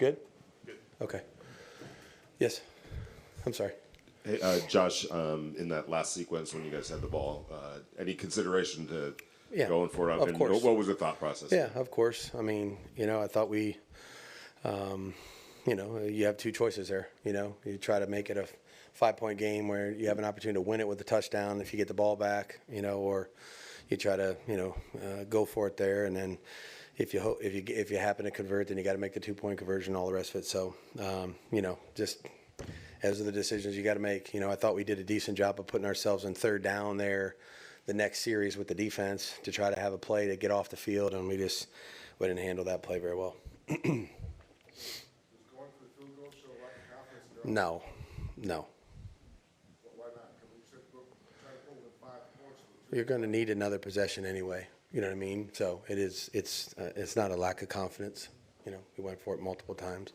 Good? Good. Okay. Yes. I'm sorry. Hey, Josh, in that last sequence when you guys had the ball, any consideration to going for it? Of course. What was the thought process? Yeah, of course. I mean, I thought you have two choices there. You try to make it a 5-point game where you have an opportunity to win it with a touchdown if you get the ball back, or you try to, go for it there. And then if you happen to convert, then you got to make the 2-point conversion, all the rest of it. So, just those are the decisions you got to make. I thought we did a decent job of putting ourselves in third down there the next series with the defense to try to have a play to get off the field, and we didn't handle that play very well. No. You're going to need another possession anyway. You know what I mean? So it's not a lack of confidence. We went for it multiple times.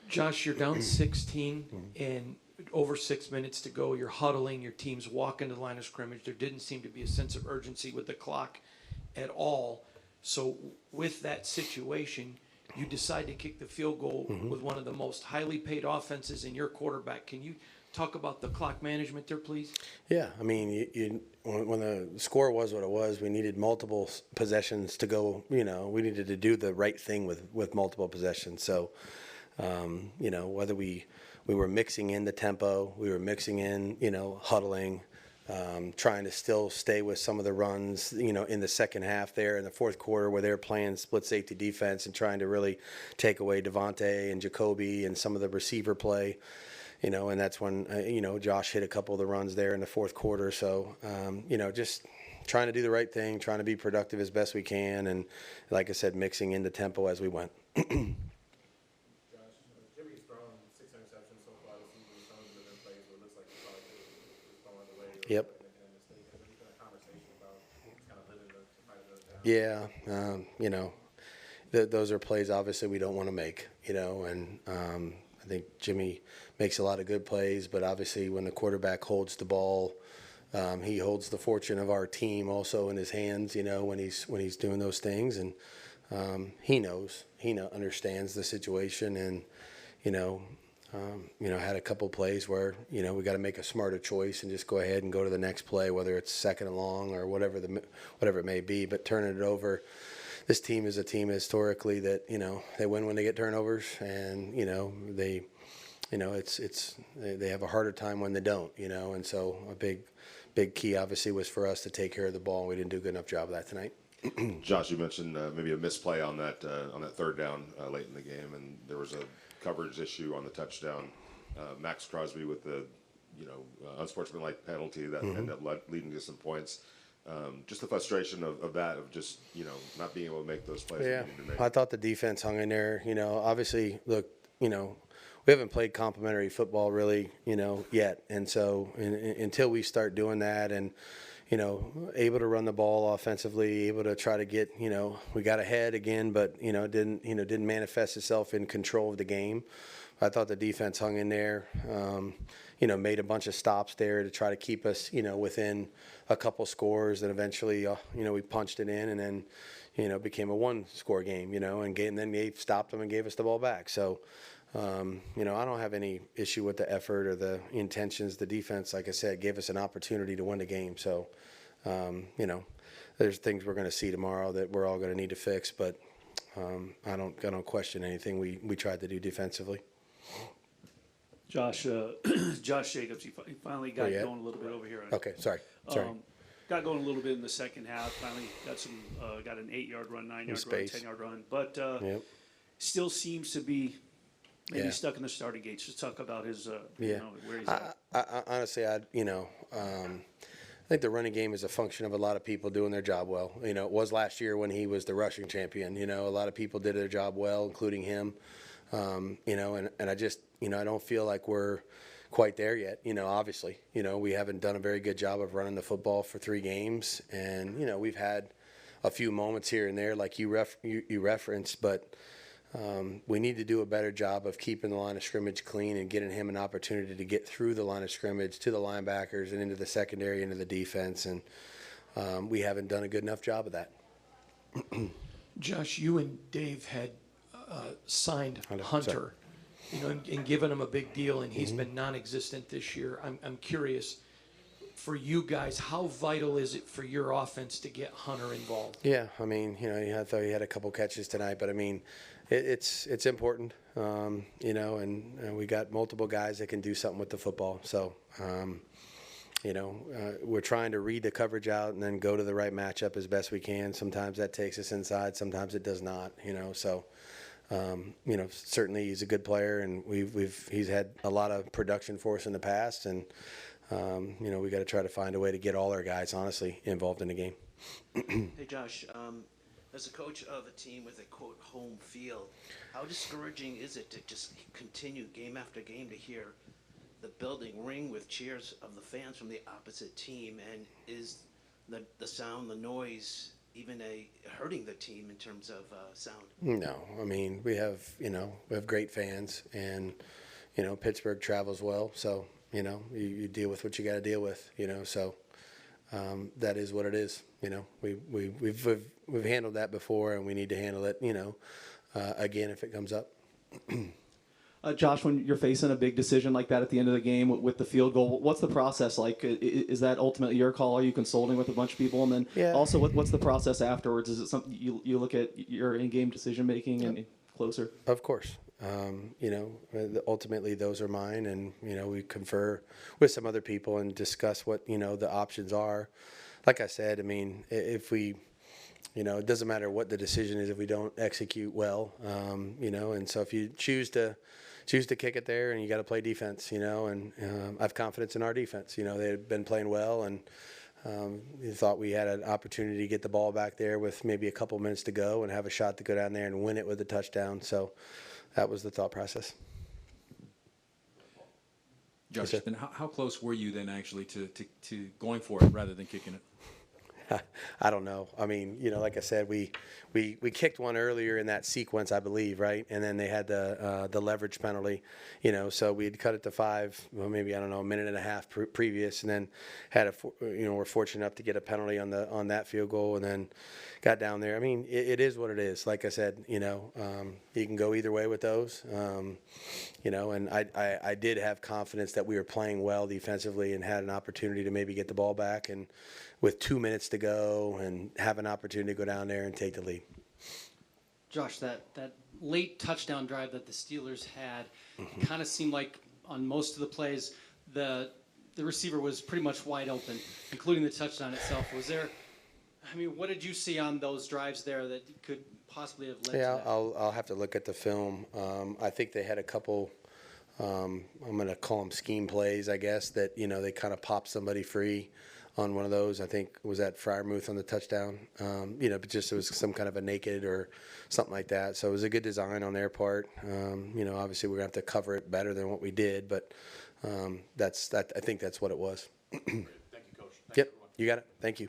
Josh, you're down 16 and over 6 minutes to go. You're huddling. Your team's walking to the line of scrimmage. There didn't seem to be a sense of urgency with the clock at all. So with that situation, you decide to kick the field goal with one of the most highly paid offenses in your quarterback. Can you talk about the clock management there, please? Yeah, I mean, when the score was what it was, we needed multiple possessions to go. We needed to do the right thing with multiple possessions. So, whether we were mixing in the tempo, we were mixing in, huddling, trying to still stay with some of the runs, in the second half there in the fourth quarter where they're playing split safety defense and trying to really take away Devontae and Jacoby and some of the receiver play, and that's when, Josh hit a couple of the runs there in the fourth quarter. So, just trying to do the right thing, trying to be productive as best we can. And like I said, mixing in the tempo as we went. Yep. Yeah, those are plays obviously we don't want to make, and I think Jimmy makes a lot of good plays, but obviously when the quarterback holds the ball, he holds the fortune of our team also in his hands, when he's doing those things, and he understands the situation, and had a couple plays where, we got to make a smarter choice and just go ahead and go to the next play, whether it's second and long or whatever it may be, but turning it over. This team is a team historically that, they win when they get turnovers, and, they have a harder time when they don't, and so a big key obviously was for us to take care of the ball. We didn't do a good enough job of that tonight. Josh, you mentioned maybe a misplay on that third down late in the game, and there was a coverage issue on the touchdown. Max Crosby with the unsportsmanlike penalty that ended up leading to some points. Just the frustration of that, of just not being able to make those plays. Yeah, I thought the defense hung in there. Obviously, look, we haven't played complimentary football really, yet, and so until we start doing that and able to run the ball offensively, able to try to get, we got ahead again, but, didn't manifest itself in control of the game. I thought the defense hung in there, made a bunch of stops there to try to keep us, within a couple scores, and eventually, we punched it in, and then, became a one-score game, and then they stopped them and gave us the ball back. So, I don't have any issue with the effort or the intentions. The defense, like I said, gave us an opportunity to win the game. So, there's things we're going to see tomorrow that we're all going to need to fix. But I don't question anything we tried to do defensively. Josh Jacobs, he finally got going a little bit over here. Okay, sorry. Got going a little bit in the second half. Finally got an 8-yard run, 9-yard run, 10-yard run. But still seems to be maybe stuck in the starting gates. Just talk about his, where he's at. Honestly, I think the running game is a function of a lot of people doing their job well. It was last year when he was the rushing champion. A lot of people did their job well, including him. And I just, I don't feel like we're quite there yet. Obviously, we haven't done a very good job of running the football for 3 games. And, we've had a few moments here and there like you referenced, but we need to do a better job of keeping the line of scrimmage clean and getting him an opportunity to get through the line of scrimmage to the linebackers and into the secondary, into the defense. And we haven't done a good enough job of that. Josh, you and Dave had signed Hunter, you know, and given him a big deal, and he's been non-existent this year. I'm curious, for you guys, how vital is it for your offense to get Hunter involved? Yeah, I mean, you know, I thought he had a couple catches tonight, but I mean, it's important, you know, and we got multiple guys that can do something with the football. So, you know, we're trying to read the coverage out and then go to the right matchup as best we can. Sometimes that takes us inside, sometimes it does not, you know. So, you know, certainly he's a good player, and he's had a lot of production for us in the past, and you know, we got to try to find a way to get all our guys, honestly, involved in the game. Hey, Josh, as a coach of a team with a, quote, home field, how discouraging is it to just continue game after game to hear the building ring with cheers of the fans from the opposite team? And is the sound, the noise, even hurting the team in terms of sound? No, I mean, we have great fans, and, you know, Pittsburgh travels well, so, you know, you deal with what you got to deal with, you know, so that is what it is. You know, we've handled that before, and we need to handle it, you know, again if it comes up. Josh, when you're facing a big decision like that at the end of the game with the field goal, what's the process like? Is that ultimately your call? Are you consulting with a bunch of people? And then also, what's the process afterwards? Is it something you look at your in-game decision making and closer? Of course. You know, ultimately those are mine, and, you know, we confer with some other people and discuss what, you know, the options are. Like I said, I mean, if we, you know, it doesn't matter what the decision is if we don't execute well, you know, and so if you choose to kick it there, and you got to play defense, you know, and I have confidence in our defense. You know, they've been playing well, and you thought we had an opportunity to get the ball back there with maybe a couple minutes to go and have a shot to go down there and win it with a touchdown. So that was the thought process. Josh, then how close were you then actually to going for it rather than kicking it? I don't know. I mean, you know, like I said, we kicked one earlier in that sequence, I believe, right? And then they had the leverage penalty, you know. So we'd cut it to 5, well, maybe, I don't know, a minute and a half previous, and then had we're fortunate enough to get a penalty on that field goal, and then got down there. I mean, it is what it is. Like I said, you know, you can go either way with those, you know. And I did have confidence that we were playing well defensively and had an opportunity to maybe get the ball back, and with 2 minutes to go, and have an opportunity to go down there and take the lead. Josh, that late touchdown drive that the Steelers had kind of seemed like on most of the plays the receiver was pretty much wide open, including the touchdown itself. Was there, I mean, what did you see on those drives there that could possibly have led to that? I'll have to look at the film. I think they had a couple, I'm going to call them scheme plays, I guess, that, you know, they kind of popped somebody free on one of those. I think was that Fryermuth on the touchdown, you know, but just it was some kind of a naked or something like that. So it was a good design on their part. You know, obviously we're gonna have to cover it better than what we did, but I think that's what it was. Thank you, Coach. Thanks, Yep, everyone. you got it. Thank you.